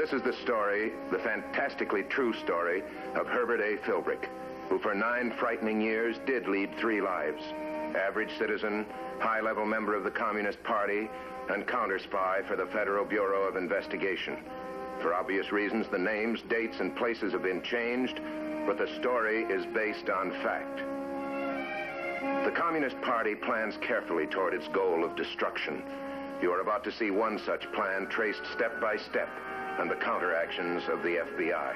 This is the story, the fantastically true story, of Herbert A. Philbrick, who for 9 frightening years did lead 3 lives. Average citizen, high-level member of the Communist Party, and counter-spy for the Federal Bureau of Investigation. For obvious reasons, the names, dates, and places have been changed, but the story is based on fact. The Communist Party plans carefully toward its goal of destruction. You are about to see one such plan traced step by step, and the counteractions of the FBI.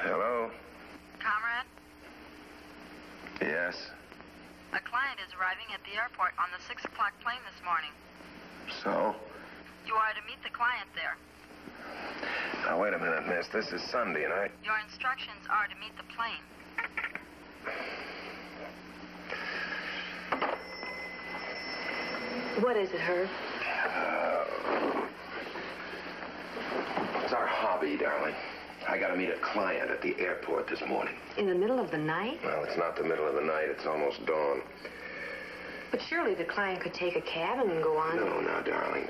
Hello? Comrade? Yes? A client is arriving at the airport on the 6 o'clock plane this morning. So? You are to meet the client there. Now, wait a minute, miss. This is Sunday, and I... Your instructions are to meet the plane. What is it, Herb? It's our hobby, darling. I gotta meet a client at the airport this morning. In the middle of the night? Well, it's not the middle of the night. It's almost dawn. But surely the client could take a cab and go on. No, darling.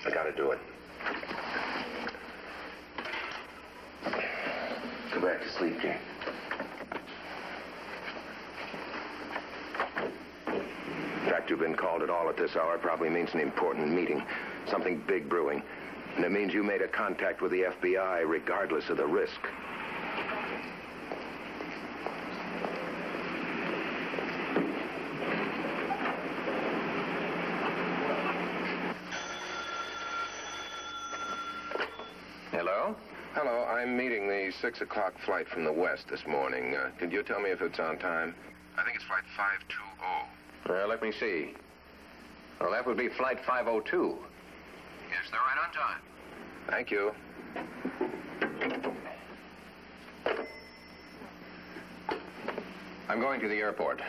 I gotta do it. Go back to sleep, Jane. The fact you've been called at all at this hour probably means an important meeting. Something big brewing. And it means you made a contact with the FBI regardless of the risk. Hello? Hello, I'm meeting the 6 o'clock flight from the west this morning. Could you tell me if it's on time? I think it's flight 520. Let me see. Well, that would be flight 502. Yes, they're right on time. Thank you. I'm going to the airport.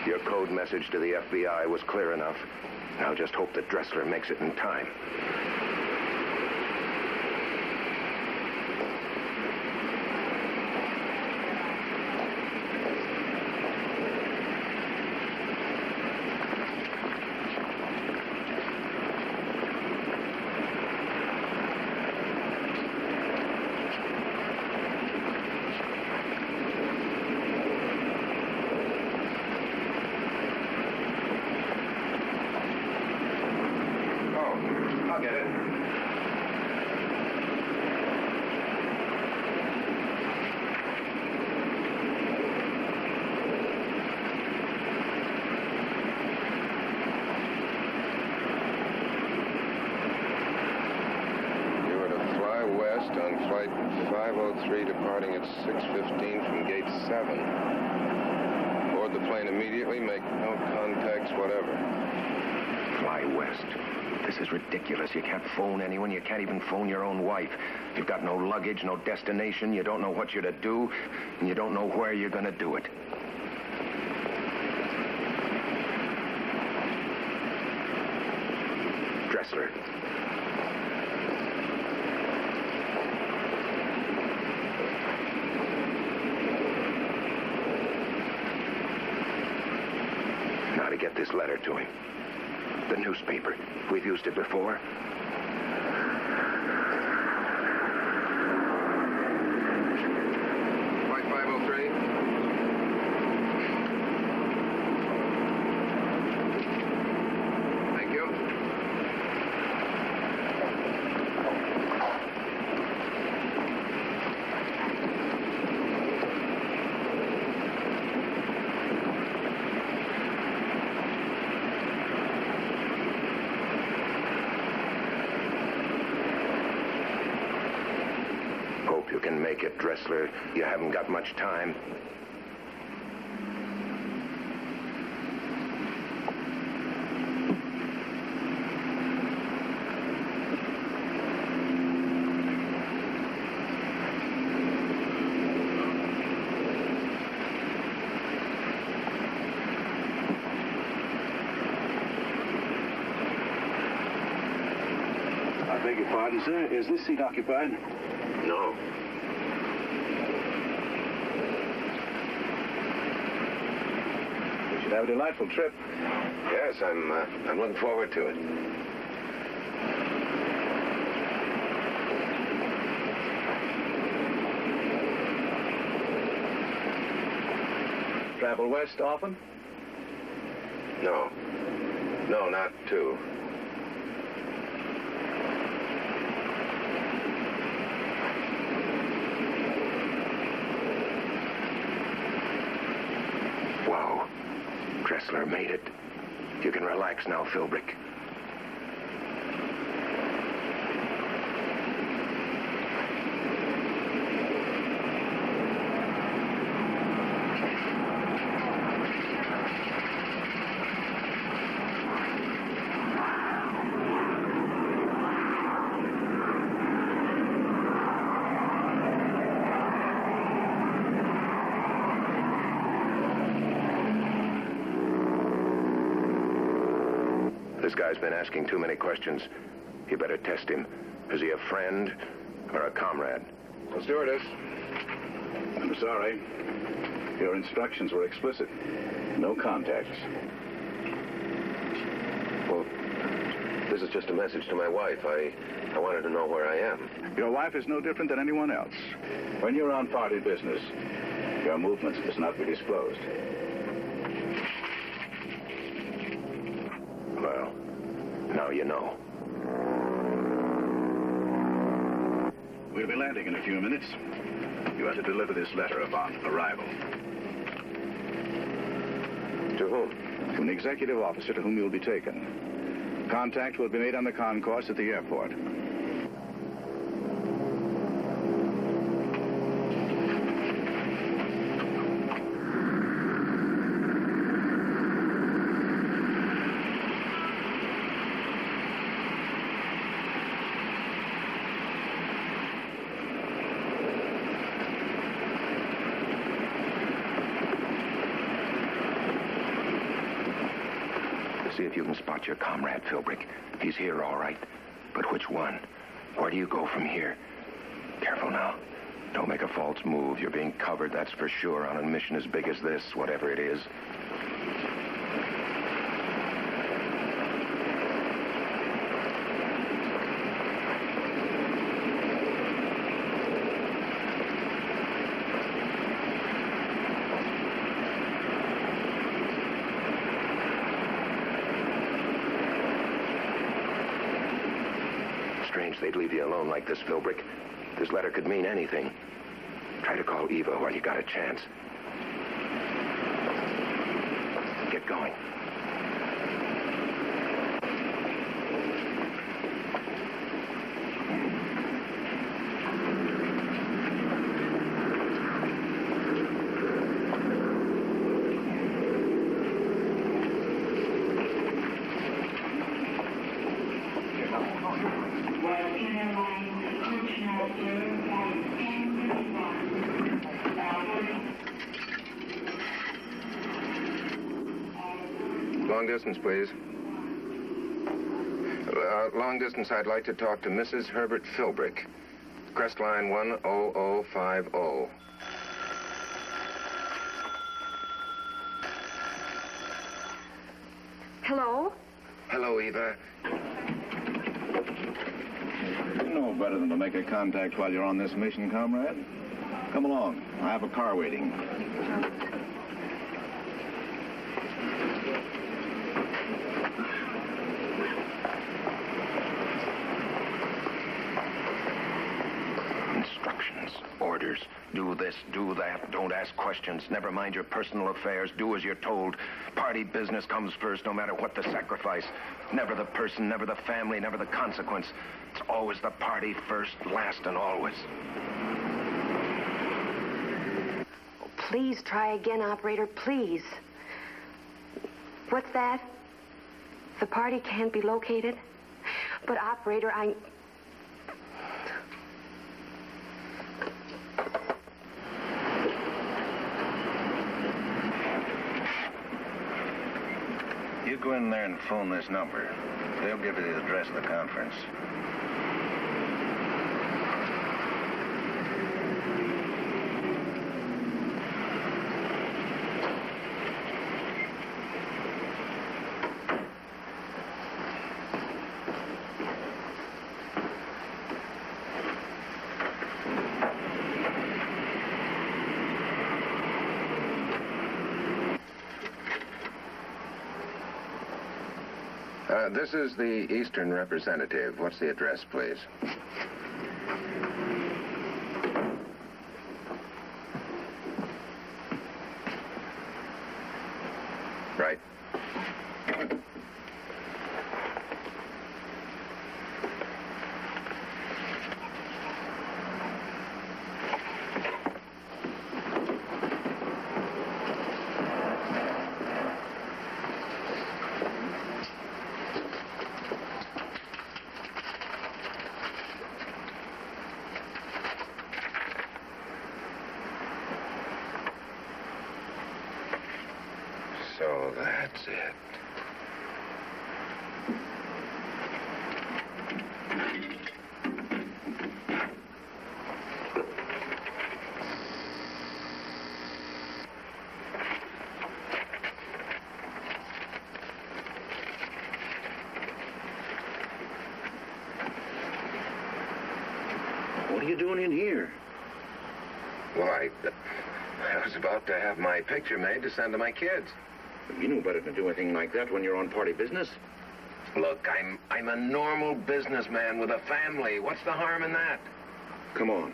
Your code message to the FBI was clear enough. Now just hope that Dressler makes it in time. I'll get it. You were to fly west on flight 503 departing at 6:15 from gate 7. Board the plane immediately, make no contacts whatever. Fly west. This is ridiculous. You can't phone anyone. You can't even phone your own wife. You've got no luggage, no destination. You don't know what you're to do, and you don't know where you're going to do it. Dressler. Now to get this letter to him. The newspaper. We've used it before. Flight 503. Thank you. Hope you can make it, Dressler. You haven't got much time. Pardon, sir. Is this seat occupied? No. We should have a delightful trip. Yes, I'm looking forward to it. Travel west often? No. No, not too. Wow. Dressler made it. You can relax now, Philbrick. This guy's been asking too many questions. You better test him. Is he a friend or a comrade? Well, stewardess. I'm sorry. Your instructions were explicit. No contacts. Well, this is just a message to my wife. I wanted to know where I am. Your wife is no different than anyone else. When you're on party business, your movements must not be disclosed. Well, now you know. We'll be landing in a few minutes. You are to deliver this letter upon arrival. To whom? To an executive officer to whom you'll be taken. Contact will be made on the concourse at the airport. See if you can spot your comrade, Philbrick. He's here, all right. But which one? Where do you go from here? Careful now. Don't make a false move. You're being covered, that's for sure, on a mission as big as this, whatever it is. Strange they'd leave you alone like this, Philbrick. This letter could mean anything. Try to call Eva while you got a chance. Get going. Long distance, please. Long distance, I'd like to talk to Mrs. Herbert Philbrick. Crest line 10050. Hello? Hello, Eva. You know better than to make a contact while you're on this mission, comrade. Come along. I have a car waiting. Instructions, orders. Do this, do that. Don't ask questions. Never mind your personal affairs. Do as you're told. Party business comes first, no matter what the sacrifice. Never the person, never the family, never the consequence. It's always the party first, last, and always. Oh, please try again, operator, please. What's that? The party can't be located? But, operator, You go in there and phone this number. They'll give you the address of the conference. This is the Eastern representative. What's the address, please? Right. So that's it. What are you doing in here? Well, I was about to have my picture made to send to my kids. You knew better than to do anything like that when you're on party business. Look, I'm a normal businessman with a family. What's the harm in that? Come on.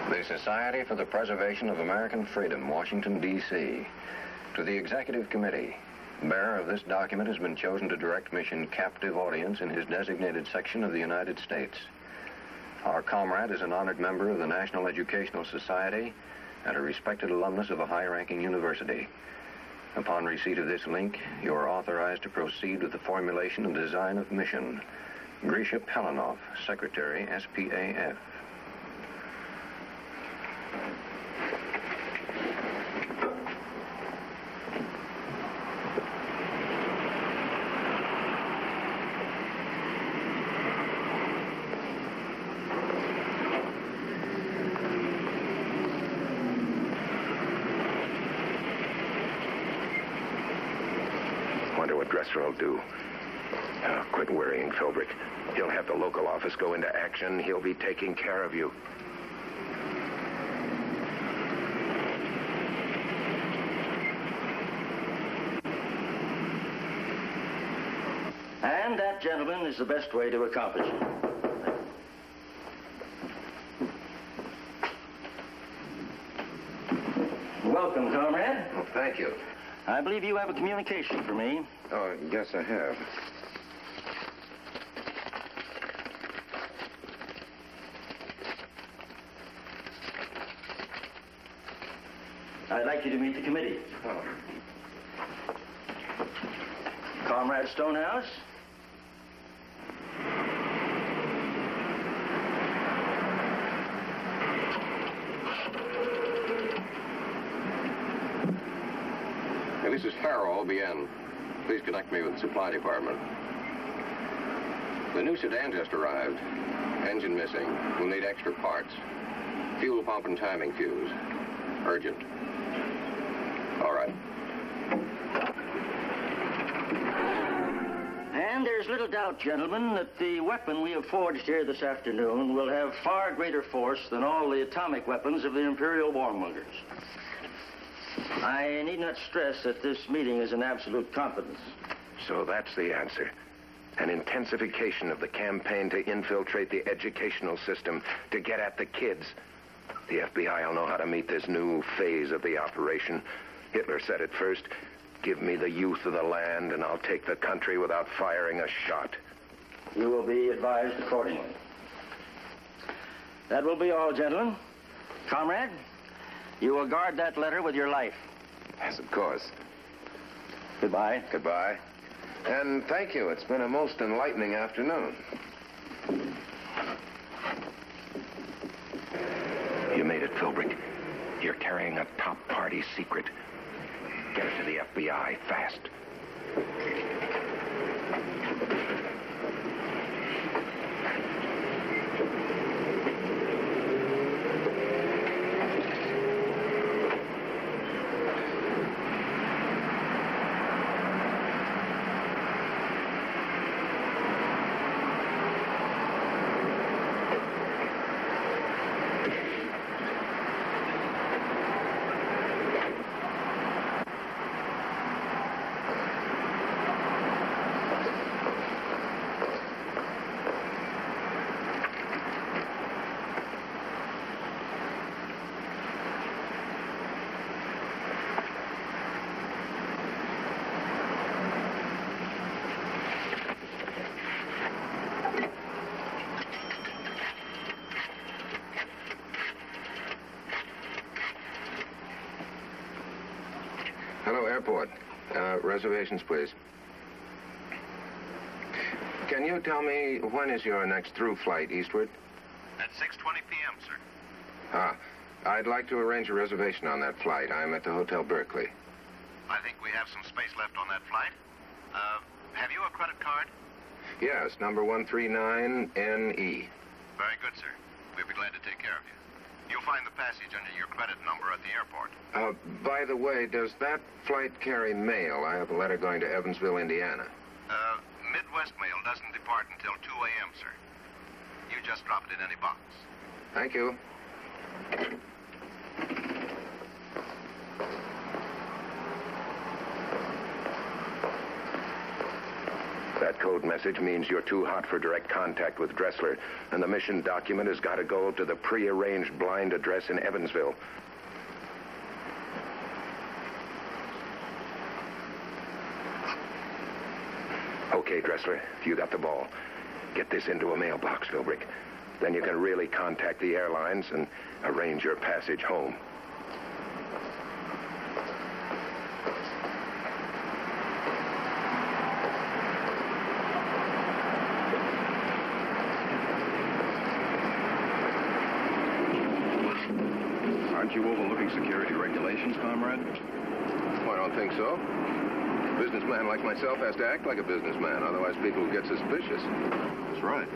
The Society for the Preservation of American Freedom, Washington, D.C. To the Executive Committee, bearer of this document has been chosen to direct mission captive audience in his designated section of the United States. Our comrade is an honored member of the National Educational Society and a respected alumnus of a high-ranking university. Upon receipt of this link, you are authorized to proceed with the formulation and design of mission. Grisha Pelinov, Secretary, SPAF. Wonder what Dresser will do. Oh, quit worrying, Philbrick. He'll have the local office go into action. He'll be taking care of you. And that, gentlemen, is the best way to accomplish it. Welcome, comrade. Well, thank you. I believe you have a communication for me. Oh, yes, I have. I'd like you to meet the committee. Oh. Comrade Stonehouse. Hey, this is Farrell, OBN. Please connect me with the supply department. The new sedan just arrived. Engine missing. We'll need extra parts. Fuel pump and timing fuse. Urgent. All right. And there's little doubt, gentlemen, that the weapon we have forged here this afternoon will have far greater force than all the atomic weapons of the Imperial warmongers. I need not stress that this meeting is in absolute confidence. So that's the answer. An intensification of the campaign to infiltrate the educational system, to get at the kids. The FBI will know how to meet this new phase of the operation. Hitler said it first. Give me the youth of the land, and I'll take the country without firing a shot. You will be advised accordingly. That will be all, gentlemen. Comrade, you will guard that letter with your life. Yes, of course. Goodbye. Goodbye. And thank you. It's been a most enlightening afternoon. You made it, Philbrick. You're carrying a top party secret. Get it to the FBI, fast. Reservations, please. Can you tell me when is your next through flight eastward? At 6:20 p.m., sir. Ah, I'd like to arrange a reservation on that flight. I'm at the Hotel Berkeley. I think we have some space left on that flight. Have you a credit card? Yes, number 139NE. Very good, sir. We'll be glad to take care of you. You'll find the passage under your credit number at the airport. By the way, does that flight carry mail? I have a letter going to Evansville, Indiana. Midwest Mail doesn't depart until 2 a.m., sir. You just drop it in any box. Thank you. That code message means you're too hot for direct contact with Dressler, and the mission document has got to go to the pre-arranged blind address in Evansville. Okay, Dressler, you got the ball. Get this into a mailbox, Philbrick. Then you can really contact the airlines and arrange your passage home. Aren't you overlooking security regulations, comrade? I don't think so. A businessman like myself has to act like a businessman, otherwise people get suspicious. That's right.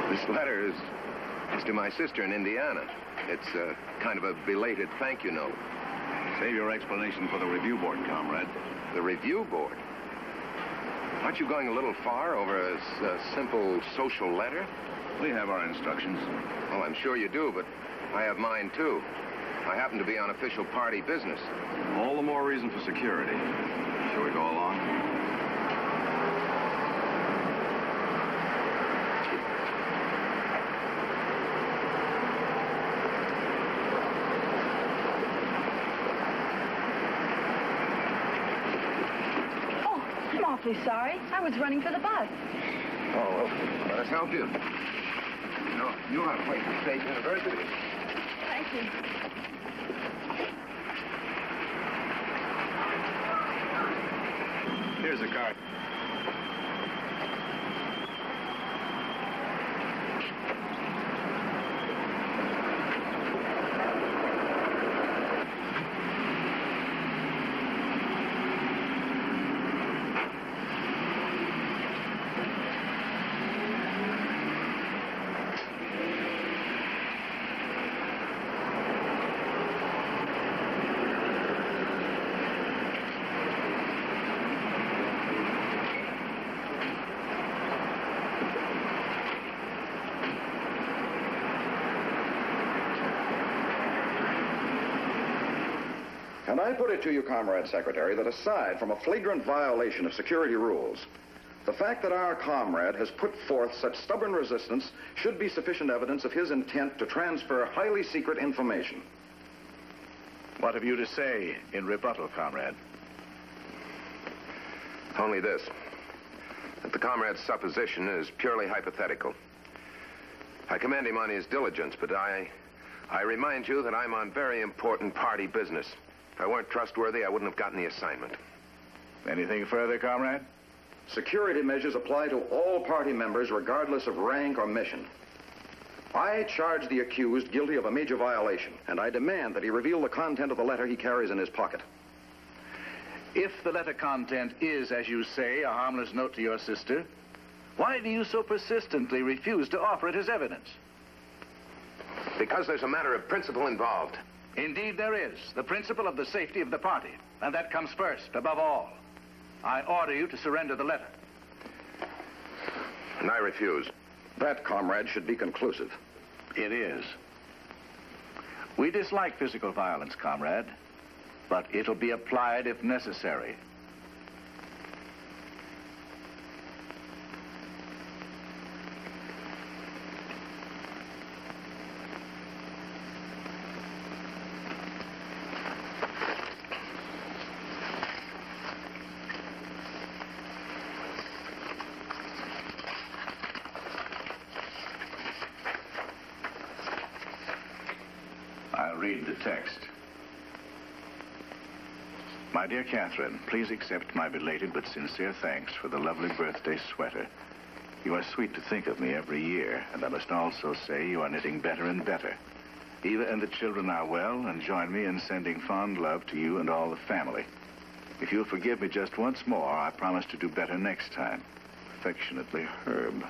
This letter is to my sister in Indiana. It's kind of a belated thank you note. Save your explanation for the review board, comrade. The review board? Aren't you going a little far over a simple social letter? We have our instructions. Oh, I'm sure you do, but I have mine, too. I happen to be on official party business. All the more reason for security. Shall we go along? Oh, I'm awfully sorry. I was running for the bus. Oh, well, let us help you. No, you are Wake State University. Thank you. Here's a card. And I put it to you, Comrade Secretary, that aside from a flagrant violation of security rules, the fact that our comrade has put forth such stubborn resistance should be sufficient evidence of his intent to transfer highly secret information. What have you to say in rebuttal, comrade? Only this. That the comrade's supposition is purely hypothetical. I commend him on his diligence, but I remind you that I'm on very important party business. If I weren't trustworthy, I wouldn't have gotten the assignment. Anything further, comrade? Security measures apply to all party members regardless of rank or mission. I charge the accused guilty of a major violation, and I demand that he reveal the content of the letter he carries in his pocket. If the letter content is, as you say, a harmless note to your sister, why do you so persistently refuse to offer it as evidence? Because there's a matter of principle involved. Indeed there is. The principle of the safety of the party. And that comes first, above all. I order you to surrender the letter. And I refuse. That, comrade, should be conclusive. It is. We dislike physical violence, comrade, but it'll be applied if necessary. I'll read the text. My My dear Catherine, please accept my belated but sincere thanks for the lovely birthday sweater. You are sweet to think of me every year, and I must also say you are knitting better and better. Eva and the children are well and join me in sending fond love to you and all the family. If you'll forgive me just once more, I promise to do better next time. Affectionately, Herb.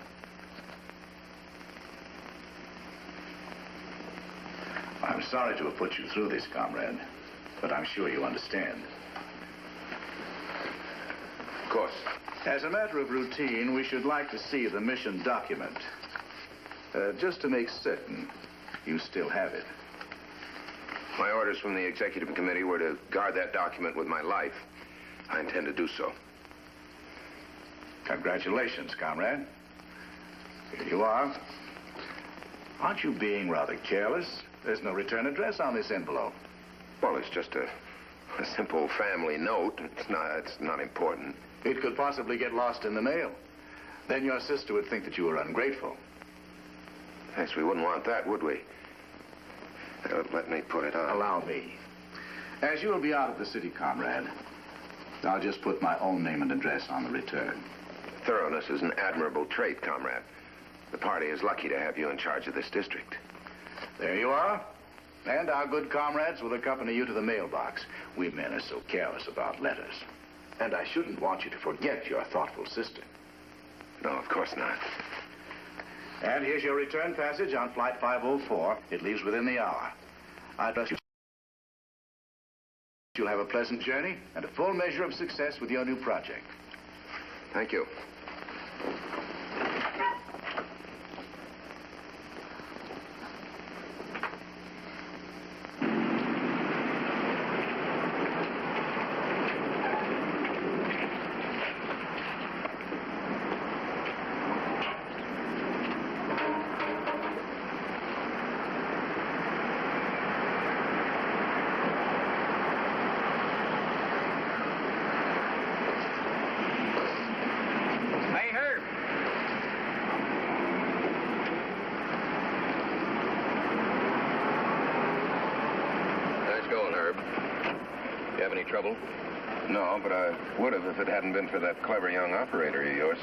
I'm sorry to have put you through this, comrade, but I'm sure you understand. Of course. As a matter of routine, we should like to see the mission document. Just to make certain you still have it. My orders from the executive committee were to guard that document with my life. I intend to do so. Congratulations, comrade. Here you are. Aren't you being rather careless? There's no return address on this envelope. Well, it's just a simple family note. It's not important. It could possibly get lost in the mail. Then your sister would think that you were ungrateful. Yes, we wouldn't want that, would we? Let me put it on. Allow me. As you'll be out of the city, comrade, I'll just put my own name and address on the return. Thoroughness is an admirable trait, comrade. The party is lucky to have you in charge of this district. There you are. And our good comrades will accompany you to the mailbox. We men are so careless about letters. And I shouldn't want you to forget your thoughtful sister. No, of course not. And here's your return passage on Flight 504. It leaves within the hour. I trust you'll have a pleasant journey and a full measure of success with your new project. Thank you. Trouble? No, but I would have if it hadn't been for that clever young operator of yours.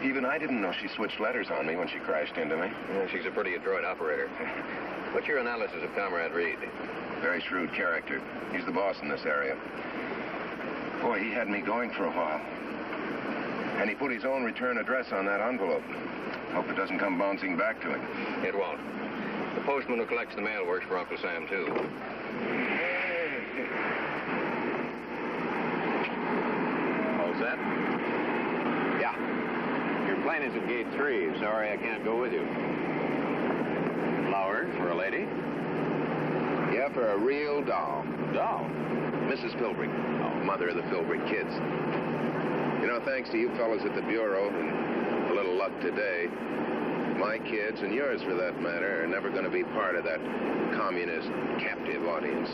Even I didn't know she switched letters on me when she crashed into me. Yeah, she's a pretty adroit operator. What's your analysis of Comrade Reed? Very shrewd character. He's the boss in this area. Boy, he had me going for a while. And he put his own return address on that envelope. Hope it doesn't come bouncing back to him. It won't. The postman who collects the mail works for Uncle Sam, too. That? Yeah. Your plane is at gate 3. Sorry I can't go with you. Flowers for a lady? Yeah, for a real doll. Doll? Mrs. Philbrick. Oh, mother of the Philbrick kids. You know, thanks to you fellas at the Bureau and a little luck today, my kids, and yours for that matter, are never going to be part of that communist captive audience.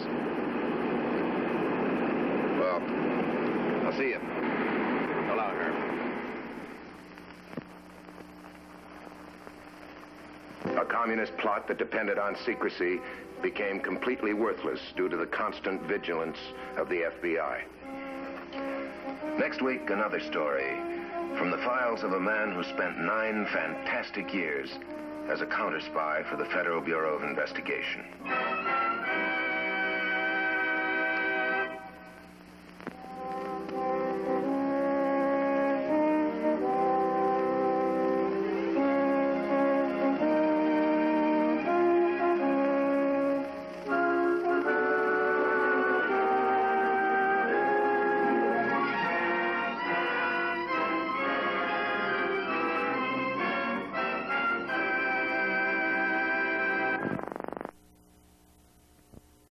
Well, I'll see you. So long, Herb. A communist plot that depended on secrecy became completely worthless due to the constant vigilance of the FBI. Next week, another story from the files of a man who spent 9 fantastic years as a counter-spy for the Federal Bureau of Investigation.